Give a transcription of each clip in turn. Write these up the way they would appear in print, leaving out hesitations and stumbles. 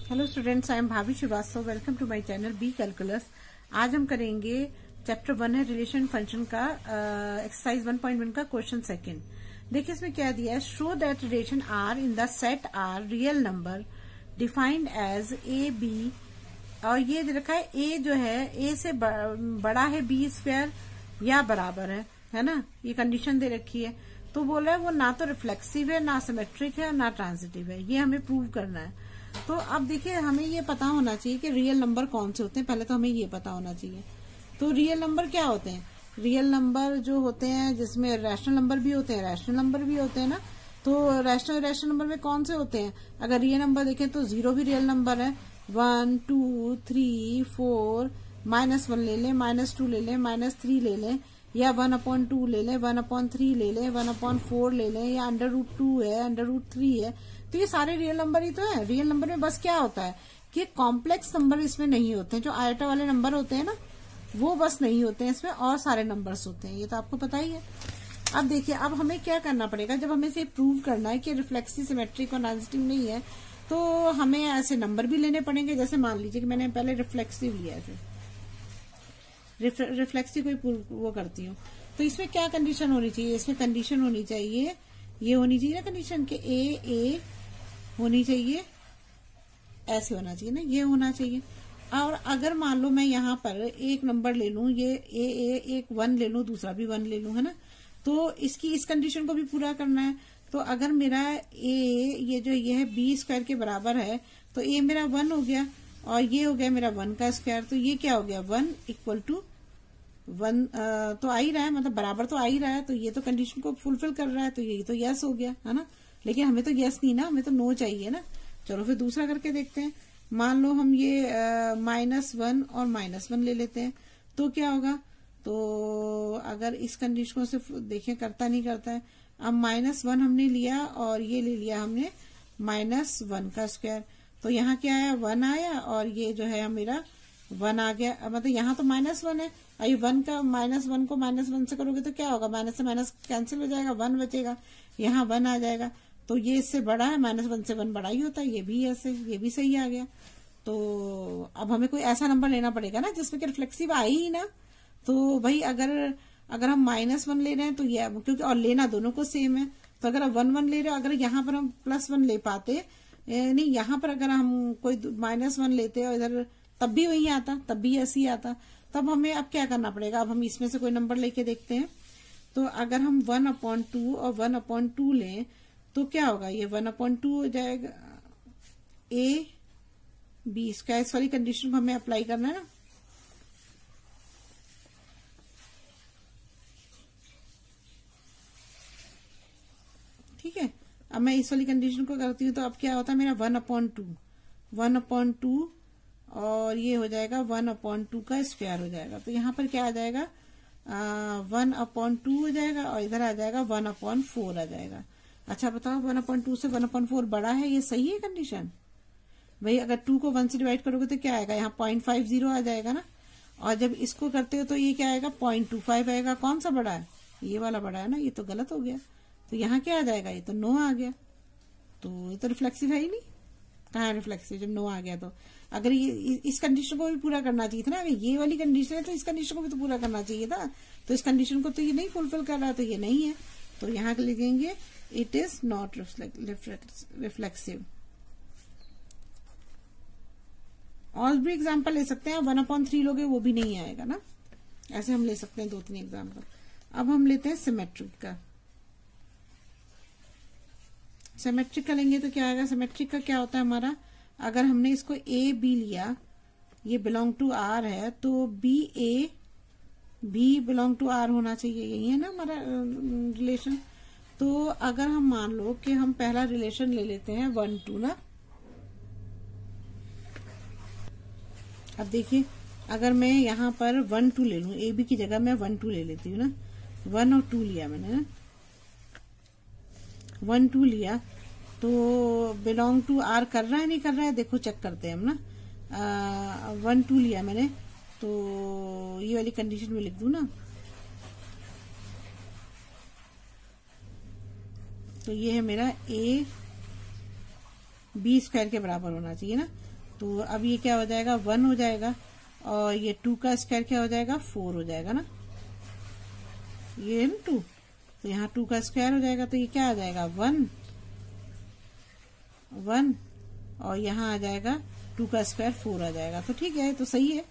Hello students, I am Bhabhi Srivastava. Welcome to my channel B calculus. आज हम करेंगे chapter 1 है रिलेशन फंक्शन का एक्सरसाइज 1.1 का क्वेश्चन सेकंड। देखिए इसमें क्या दिया है, show that relation R in the set R real number defined as A B, और ये दे रखा है ए जो है ए से बड़ा है बी स्क्वायर या बराबर है ना, ये कंडीशन दे रखी है। तो बोल रहा है वो ना तो रिफ्लेक्सिव है, ना सिमेट्रिक है, ना ट्रांजिटिव है, ये हमें प्रूव करना है। तो अब देखिए हमें ये पता होना चाहिए कि रियल नंबर कौन से होते हैं, पहले तो हमें ये पता होना चाहिए। तो रियल नंबर क्या होते हैं? रियल नंबर जो होते हैं जिसमें रैशनल नंबर भी होते हैं, रैशनल नंबर भी होते हैं ना। तो रैशनल नंबर में कौन से होते हैं? अगर रियल नंबर देखें तो 0 भी रियल नंबर है, 1 2 3 4, -1 ले लें, -2 ले लें, -3 ले लें, या 1/2 ले लें, 1/3 ले लें, 1/4 ले लें, या √2 है, √3 है। तो ये सारे रियल नंबर ही तो है। रियल नंबर में बस क्या होता है कि कॉम्प्लेक्स नंबर इसमें नहीं होते हैं, जो आयटा वाले नंबर होते हैं ना वो बस नहीं होते हैं इसमें, और सारे नंबर्स होते हैं, ये तो आपको पता ही है। अब देखिए अब हमें क्या करना पड़ेगा, जब हमें से प्रूव करना है कि रिफ्लेक्सिव, सिमेट्रिक और ट्रांजिटिव नहीं है, तो हमें ऐसे नंबर भी लेने पड़ेंगे। जैसे मान लीजिए कि मैंने पहले रिफ्लेक्सिव लिया है, रिफ्लेक्सिव कोई वो करती हूँ, तो इसमें क्या कंडीशन होनी चाहिए? इसमें कंडीशन होनी चाहिए, ये होनी चाहिए ना कंडीशन के ए होनी चाहिए, ऐसे होना चाहिए ना, ये होना चाहिए। और अगर मान लो मैं यहाँ पर एक नंबर ले लूं, ये एक 1 ले लूं, दूसरा भी 1 ले लूं, है ना, तो इसकी इस कंडीशन को भी पूरा करना है। तो अगर मेरा ये जो ये है बी स्क्वायर के बराबर है, तो ए मेरा 1 हो गया, और ये हो गया मेरा 1 का स्क्वायर, तो ये क्या हो गया 1 = 1 तो आ ही रहा है, मतलब बराबर तो आ ही रहा है, तो ये तो कंडीशन को फुलफिल कर रहा है, तो ये तो यस हो गया, है ना। लेकिन हमें तो यस नहीं ना, हमें तो नो चाहिए ना। चलो फिर दूसरा करके देखते हैं। मान लो हम ये -1 और -1 ले लेते हैं, तो क्या होगा? तो अगर इस कंडीशन से देखें करता नहीं करता है। अब -1 हमने लिया और ये ले लिया हमने -1 का स्क्वायर, तो यहाँ क्या आया 1 आया, और ये जो है मेरा 1 आ गया। मतलब यहाँ तो -1 है, आई 1 का -1 को -1 से करोगे तो क्या होगा? माइनस से माइनस कैंसिल हो जाएगा, 1 बचेगा, यहाँ 1 आ जाएगा। तो ये इससे बड़ा है, -1 से 1 बड़ा ही होता है, ये भी ऐसे, ये भी सही आ गया। तो अब हमें कोई ऐसा नंबर लेना पड़ेगा ना जिसमें कि रिफ्लेक्सिव आए ही ना। तो भाई अगर हम -1 ले रहे हैं तो ये, क्योंकि और लेना दोनों को सेम है, तो अगर 1 ले रहे हो, अगर यहाँ पर हम +1 ले पाते, नहीं यहाँ पर अगर हम कोई -1 लेते और इधर, तब भी वही आता, तब भी ऐसे ही आता। तब हमें अब क्या करना पड़ेगा? अब हम इसमें से कोई नंबर लेके देखते हैं। तो अगर हम 1/2 और 1/2 लें तो क्या होगा? ये 1/2 हो जाएगा, ए बी स्क्वायर, इस वाली कंडीशन को हमें अप्लाई करना है ना। ठीक है, अब मैं इस वाली कंडीशन को करती हूँ, तो अब क्या होता है मेरा 1/2 और ये हो जाएगा 1/2 का स्क्वायर हो जाएगा। तो यहाँ पर क्या आ जाएगा? 1/2 हो जाएगा, और इधर आ जाएगा 1/4 आ जाएगा। अच्छा बताओ, 1/2 से 1/4 बड़ा है, ये सही है कंडीशन? भाई अगर 2 को 1 से डिवाइड करोगे तो क्या आएगा? यहाँ 0.50 आ जाएगा ना, और जब इसको करते हो तो ये क्या आएगा? 0.25 आएगा। कौन सा बड़ा है? ये वाला बड़ा है ना, ये तो गलत हो गया। तो यहाँ क्या आ जाएगा? ये तो नो आ गया। तो ये तो रिफ्लेक्सिव है ही नहीं। कहाँ है रिफ्लेक्सिव जब नो आ गया? तो अगर ये इस कंडीशन को भी पूरा करना चाहिए था ना, अगर ये वाली कंडीशन है तो इस कंडीशन को भी तो पूरा करना चाहिए था। तो इस कंडीशन को तो ये नहीं फुलफिल कर रहा, तो ये नहीं है। तो यहाँ लिखेंगे इट इज नॉट रिफ्लेक्सिव। और भी एग्जाम्पल ले सकते हैं, 1/3 लोगे वो भी नहीं आएगा ना। ऐसे हम ले सकते हैं 2-3 एग्जाम्पल। अब हम लेते हैं सिमेट्रिक का। सिमेट्रिक का लेंगे तो क्या आएगा? सिमेट्रिक का क्या होता है हमारा? अगर हमने इसको ए बी लिया, ये बिलोंग टू आर है, तो बी ए भी बिलोंग टू आर होना चाहिए, यही है ना हमारा रिलेशन। तो अगर हम मान लो कि हम पहला रिलेशन ले लेते हैं 1 2 ना। अब देखिए अगर मैं यहाँ पर 1 2 ले लूं, ए बी की जगह मैं 1 2 ले लेती हूँ ना, 1 और 2 लिया मैंने ना, 1 2 लिया, तो बिलोंग टू आर कर रहा है नहीं कर रहा है? देखो चेक करते हैं हम ना। 1 2 लिया मैंने, तो ये वाली कंडीशन में लिख दूं ना, तो ये है मेरा ए बी स्क्वायर के बराबर होना चाहिए ना। तो अब ये क्या हो जाएगा 1 हो जाएगा, और ये 2 का स्क्वायर क्या हो जाएगा 4 हो जाएगा ना, ये है ना 2, तो यहाँ 2 का स्क्वायर हो जाएगा, तो ये क्या आ जाएगा 1 1, और यहाँ आ जाएगा 2 का स्क्वायर 4 आ जाएगा। तो ठीक है, तो सही है,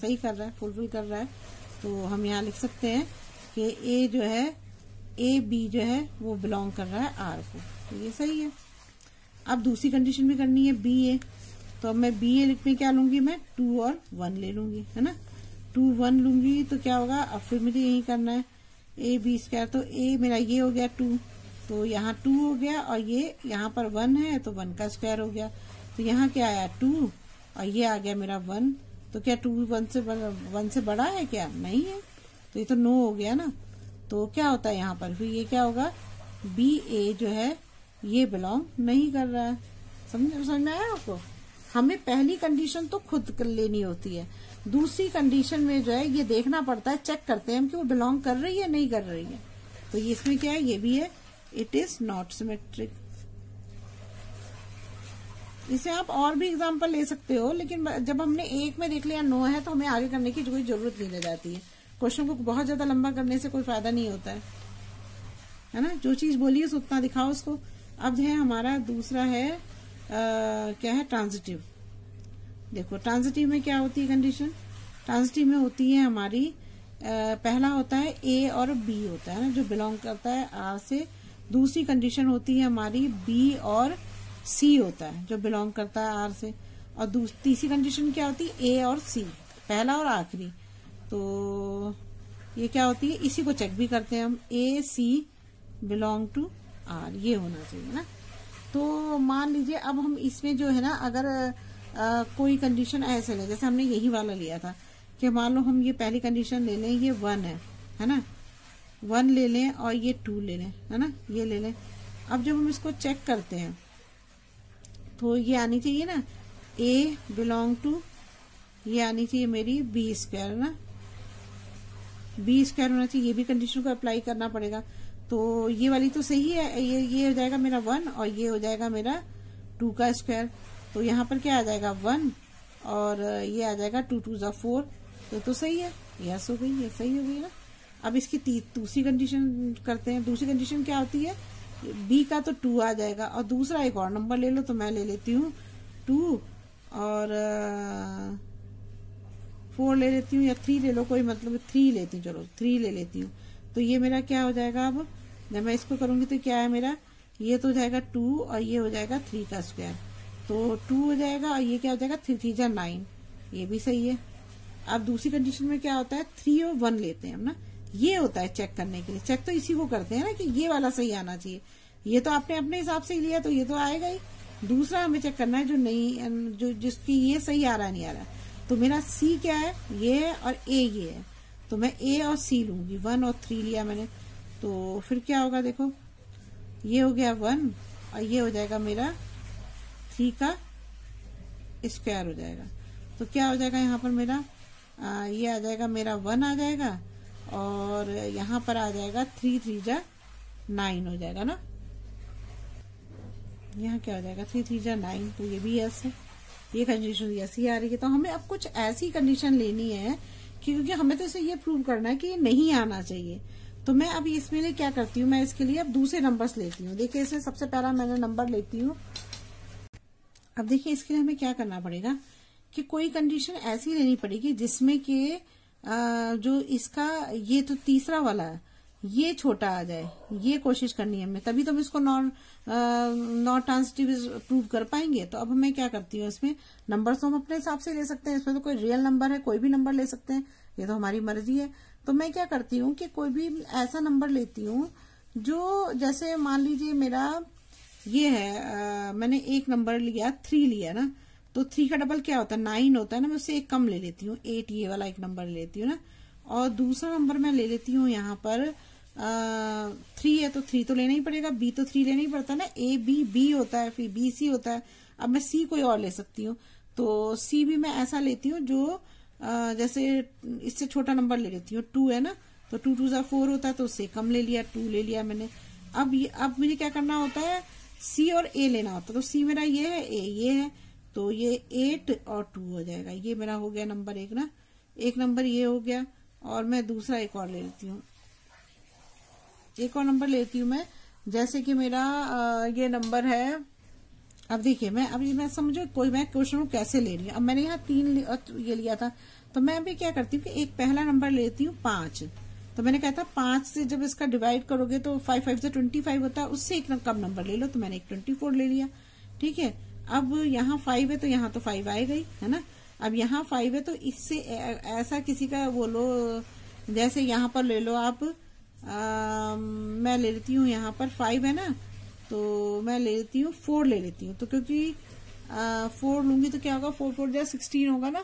सही कर रहा है, फुलफिल कर रहा है। तो हम यहाँ लिख सकते हैं कि ए जो है, ए बी जो है वो बिलोंग कर रहा है आर को, तो ये सही है। अब दूसरी कंडीशन भी करनी है बी ए, तो अब मैं बी ए लिखने क्या लूंगी, मैं 2 और 1 ले लूंगी, है ना, 2 1 लूंगी तो क्या होगा, अब फिर मुझे यही करना है ए बी स्क्वायर, तो ए मेरा ये हो गया 2, तो यहाँ 2 हो गया, और ये यहाँ पर 1 है तो 1 का स्क्वायर हो गया, तो यहाँ क्या आया 2, और ये आ गया मेरा 1, तो क्या 2 1 से बड़ा है क्या, नहीं है, तो ये तो नो हो गया ना। तो क्या होता है यहाँ पर, फिर ये क्या होगा, बी ए जो है ये बिलोंग नहीं कर रहा है। समझ में आया आपको? हमें पहली कंडीशन तो खुद लेनी होती है, दूसरी कंडीशन में जो है ये देखना पड़ता है, चेक करते हैं हम कि वो बिलोंग कर रही है नहीं कर रही है। तो ये इसमें क्या है, ये भी है, इट इज नॉट सिमेट्रिक। इसे आप और भी एग्जांपल ले सकते हो, लेकिन जब हमने एक में देख लिया नो है तो हमें आगे करने की कोई जरूरत नहीं रह जाती है। क्वेश्चन को बहुत ज्यादा लंबा करने से कोई फायदा नहीं होता है ना, जो चीज बोली है उतना दिखाओ उसको। अब है हमारा दूसरा है क्या है, ट्रांजिटिव। देखो ट्रांजिटिव में क्या होती है कंडीशन, ट्रांजिटिव में होती है हमारी पहला होता है ए और बी होता है ना, जो बिलोंग करता है आर से। दूसरी कंडीशन होती है हमारी बी और सी होता है, जो बिलोंग करता है आर से। और तीसरी कंडीशन क्या होती है, ए और सी, पहला और आखिरी। तो ये क्या होती है, इसी को चेक भी करते हैं हम, ए सी बिलोंग टू आर, ये होना चाहिए ना। तो मान लीजिए अब हम इसमें जो है ना, अगर कोई कंडीशन ऐसे ले, जैसे हमने यही वाला लिया था कि मान लो हम ये पहली कंडीशन ले लें, ये 1 है ना, 1 ले लें और ये 2 ले लें, है ना, ये ले लें। अब जब हम इसको चेक करते हैं तो ये आनी चाहिए ना, ए बिलोंग टू, ये आनी चाहिए मेरी बी स्क्वायर ना, बी स्क्वायर होना चाहिए, ये भी कंडीशन को अप्लाई करना पड़ेगा। तो ये वाली तो सही है, ये हो जाएगा मेरा 1 और ये हो जाएगा मेरा 2 का स्क्वायर। तो यहाँ पर क्या आ जाएगा 1 और ये आ जाएगा 2 2 4, तो सही है, यस हो गई, ये सही हो गई ना। अब इसकी दूसरी कंडीशन करते हैं। दूसरी कंडीशन क्या होती है, बी का तो 2 आ जाएगा, और दूसरा एक और नंबर ले लो, तो मैं ले लेती हूँ 2 और 4 ले लेती हूँ, या 3 ले लो, कोई मतलब 3 लेती हूँ, चलो 3 ले लेती हूँ। तो ये मेरा क्या हो जाएगा, अब जब मैं इसको करूंगी तो क्या है मेरा, ये तो हो जाएगा 2 और ये हो जाएगा 3 का स्क्वायर, तो 2 हो जाएगा, और ये क्या हो जाएगा 3 3 9, ये भी सही है। अब दूसरी कंडीशन में क्या होता है, 3 और 1 लेते हैं हम ना, ये होता है चेक करने के लिए। चेक तो इसी को करते हैं ना कि ये वाला सही आना चाहिए, ये तो आपने अपने हिसाब से ही लिया तो ये तो आएगा ही। दूसरा हमें चेक करना है जो नहीं, जो जिसकी ये सही आ रहा नहीं आ रहा। तो मेरा सी क्या है, ये है, और ए ये है, तो मैं ए और सी लूंगी। 1 और 3 लिया मैंने, तो फिर क्या होगा, देखो ये हो गया 1 और ये हो जाएगा मेरा 3 का स्क्वायर हो जाएगा। तो क्या हो जाएगा यहाँ पर मेरा, ये आ जाएगा मेरा 1 आ जाएगा, और यहाँ पर आ जाएगा 3 3 9 हो जाएगा ना। यहाँ क्या हो जाएगा 3 3 9, तो ये भी यस है, ये कंडीशन यस ही आ रही है। तो हमें अब कुछ ऐसी कंडीशन लेनी है क्योंकि हमें तो इसे ये प्रूव करना है कि ये नहीं आना चाहिए। तो मैं अब इसमें लिए क्या करती हूँ, मैं इसके लिए अब दूसरे नंबर्स लेती हूँ। देखिए इसमें सबसे पहला मैंने नंबर लेती हूँ। अब देखिए इसके लिए हमें क्या करना पड़ेगा कि कोई कंडीशन ऐसी लेनी पड़ेगी जिसमें कि जो इसका ये तो तीसरा वाला है ये छोटा आ जाए, ये कोशिश करनी है हमें, तभी तो हम इसको नॉट ट्रांजिटिव प्रूव कर पाएंगे। तो अब मैं क्या करती हूँ, इसमें नंबर तो हम अपने हिसाब से ले सकते हैं, इसमें तो कोई रियल नंबर है, कोई भी नंबर ले सकते हैं, ये तो हमारी मर्जी है। तो मैं क्या करती हूँ कि कोई भी ऐसा नंबर लेती हूँ जो, जैसे मान लीजिए मेरा ये है, मैंने एक नंबर लिया 3 लिया ना, तो 3 का डबल क्या होता है 9 होता है ना, मैं उससे एक कम ले लेती हूँ, 8 ये वाला एक नंबर ले लेती हूँ ना। और दूसरा नंबर मैं ले लेती हूँ यहाँ पर 3 है, तो 3 तो लेना ही पड़ेगा, बी तो 3 लेना ही पड़ता है ना, ए बी बी होता है, फिर बी सी होता है। अब मैं सी कोई और ले सकती हूँ, तो सी भी मैं ऐसा लेती हूँ जो जैसे इससे छोटा नंबर ले लेती हूँ, 2 है ना, तो 2 2 4 होता है, तो उससे कम ले लिया, 2 ले लिया मैंने। अब मुझे क्या करना होता है, सी और ए लेना होता है, तो सी मेरा ये है, ए ये है, तो ये 8 और 2 हो जाएगा। ये मेरा हो गया नंबर 1 ना, एक नंबर ये हो गया। और मैं दूसरा एक और ले लेती हूँ, एक और नंबर लेती हूँ मैं। जैसे कि मेरा ये नंबर है, अब देखिए मैं समझो कोई मैं क्वेश्चन कैसे ले रही हूँ। अब मैंने यहाँ 3 ये लिया था, तो मैं अभी क्या करती हूँ कि एक पहला नंबर लेती हूँ 5। तो मैंने कहा था 5 से जब इसका डिवाइड करोगे तो 5 से 25 होता है, उससे एक कम नंबर ले लो। तो मैंने एक 24 ले लिया, ठीक है। अब यहाँ 5 है तो यहाँ तो 5 आएगा ही, है ना। अब यहाँ 5 है तो इससे ऐसा किसी का बोलो, जैसे यहाँ पर ले लो आप, मैं ले लेती हूँ यहाँ पर 5 है ना, तो मैं ले लेती हूँ 4 ले लेती हूँ। तो क्योंकि 4 लूंगी तो क्या होगा, 4 4 16 होगा ना।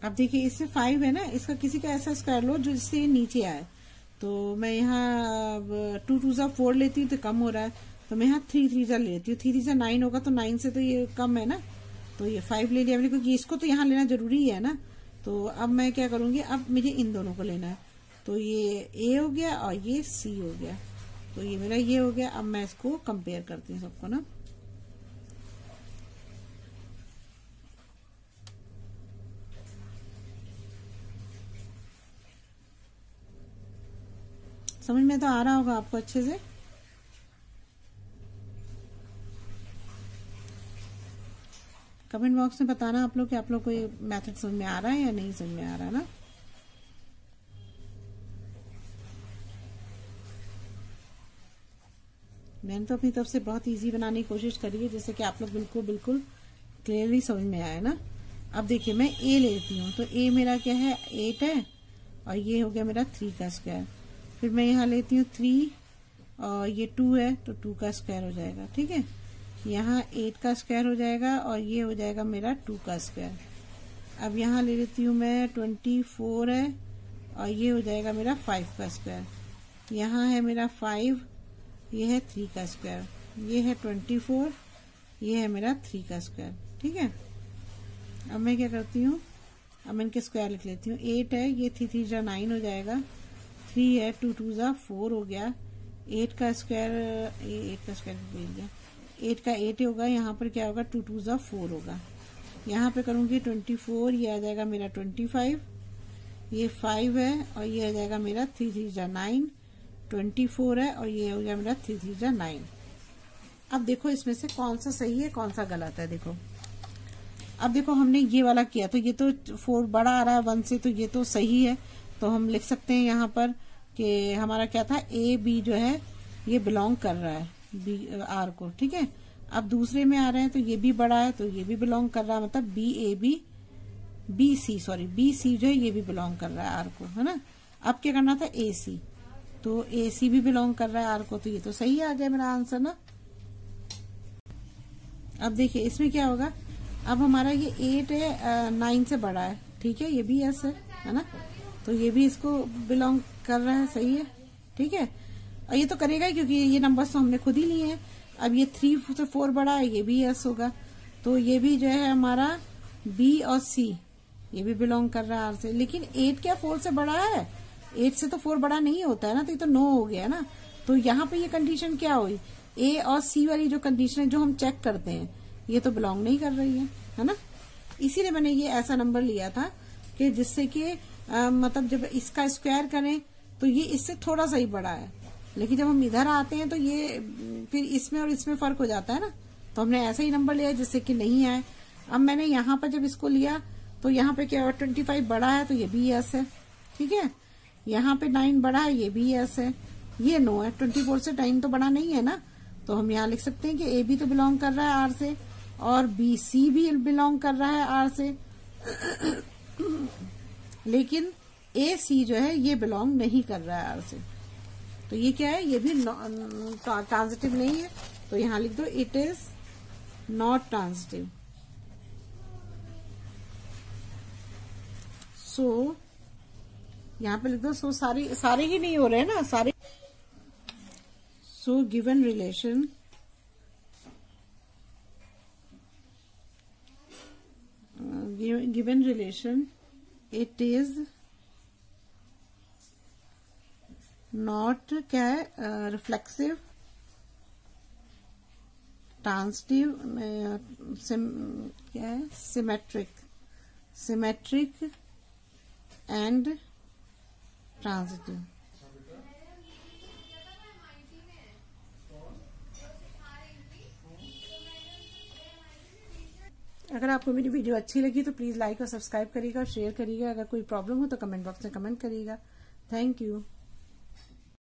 अब देखिए इससे 5 है ना, इसका किसी का ऐसा स्क्वायर लो जो इससे नीचे आए। तो मैं यहाँ 2 2 4 लेती हूँ तो कम हो रहा है, तो मैं यहाँ 3 3 ले लेती हूँ। 3 3 9 होगा, तो 9 से तो ये कम है ना, तो ये 5 ले लिया मैंने, क्योंकि इसको तो यहाँ लेना जरूरी है ना। तो अब मैं क्या करूंगी, अब मुझे इन दोनों को लेना है। तो ये ए हो गया और ये सी हो गया, तो ये मेरा ये हो गया। अब मैं इसको कंपेयर करती हूँ सबको ना। समझ में तो आ रहा होगा आपको अच्छे से। कमेंट बॉक्स में बताना आप लोग कि आप लोग को ये मेथड समझ में आ रहा है या नहीं समझ में आ रहा है ना। मैंने तो अपनी तरफ से बहुत इजी बनाने की कोशिश करी है, जैसे कि आप लोग बिल्कुल क्लियरली समझ में आया ना। अब देखिए मैं ए लेती हूँ, तो ए मेरा क्या है 8 है, और ये हो गया मेरा 3 का स्क्वायर। फिर मैं यहाँ लेती हूँ 3 और ये 2 है, तो 2 का स्क्वायर हो जाएगा, ठीक है। यहाँ 8 का स्क्वायर हो जाएगा और ये हो जाएगा मेरा 2 का स्क्वायर। अब यहाँ ले लेती हूँ मैं 24 है और ये हो जाएगा मेरा 5 का स्क्वायर। यहाँ है मेरा 5, ये है 3 का स्क्वायर, ये है 24, ये है मेरा 3 का स्क्वायर, ठीक है। अब मैं क्या करती हूँ, अब मैं इनके स्क्वायर लिख लेती हूँ। 8 है, ये 3 3 9 हो जाएगा। 3 है, 2 2 4 हो गया। 8 का स्क्वायर, 8 का स्क्वायर बोल गया, 8 का 8 होगा। यहाँ पर क्या होगा, 2 2 4 होगा। यहाँ पे करूंगी 24, ये आ जाएगा मेरा 25, ये 5 है और ये आ जाएगा मेरा 3 3 9, 24 है और ये हो गया मेरा 3 3 9। अब देखो इसमें से कौन सा सही है कौन सा गलत है। देखो अब देखो हमने ये वाला किया, तो ये तो 4 बड़ा आ रहा है 1 से, तो ये तो सही है। तो हम लिख सकते हैं यहाँ पर कि हमारा क्या था, ए बी जो है ये बिलोंग कर रहा है बी आर को, ठीक है। अब दूसरे में आ रहे हैं तो ये भी बड़ा है, तो ये भी बिलोंग कर रहा है, मतलब B A B B C जो है ये भी बिलोंग कर रहा है आर को, है ना। अब क्या करना था, ए सी, तो ए सी भी बिलोंग कर रहा है आर को, तो ये तो सही आ गया मेरा आंसर ना। अब देखिए इसमें क्या होगा, अब हमारा ये 8 है 9 से बड़ा है, ठीक है, ये भी एस है ना, तो ये भी इसको बिलोंग कर रहा है, सही है, ठीक है। और ये तो करेगा ही क्योंकि ये नंबर्स तो हमने खुद ही लिए हैं। अब ये 3 से 4 बड़ा है, ये भी एस होगा, तो ये भी जो है हमारा बी और सी ये भी बिलोंग कर रहा है आर से। लेकिन 8 क्या 4 से बड़ा है, 8 से तो 4 बड़ा नहीं होता है ना, तो ये तो 9 हो गया ना। तो यहाँ पे ये कंडीशन क्या हुई, ए और सी वाली जो कंडीशन है जो हम चेक करते हैं ये तो बिलोंग नहीं कर रही है ना। इसीलिए मैंने ये ऐसा नंबर लिया था कि जिससे कि मतलब जब इसका स्क्वायर करें तो ये इससे थोड़ा सा ही बड़ा है, लेकिन जब हम इधर आते हैं तो ये फिर इसमें और इसमें फर्क हो जाता है ना। तो हमने ऐसा ही नंबर लिया जिससे कि नहीं आए। अब मैंने यहाँ पर जब इसको लिया तो यहाँ पे क्या 25 बड़ा है, तो ये भी यस है, ठीक है। यहाँ पे 9 बड़ा है, ये भी यस है। ये नो है, 24 से 9 तो बड़ा नहीं है ना, तो हम यहाँ लिख सकते हैं कि ए बी तो बिलोंग कर रहा है आर से और बी सी भी बिलोंग कर रहा है आर से, लेकिन ए सी जो है ये बिलोंग नहीं कर रहा है आर से। तो ये क्या है, ये भी ट्रांजिटिव नहीं है, तो यहाँ लिख दो इट इज नॉट ट्रांजिटिव। सो यहाँ पे लिख दो, सो सारे ही नहीं हो रहे हैं ना सारे। So given relation given relation it is not क्या है reflexive ट्रांजिटिव, क्या है, सिमेट्रिक एंड ट्रांजिटिव। अगर आपको मेरी वीडियो अच्छी लगी तो प्लीज लाइक और सब्सक्राइब करिएगा और शेयर करिएगा। अगर कोई प्रॉब्लम हो तो कमेंट बॉक्स में कमेंट करिएगा। Thank you.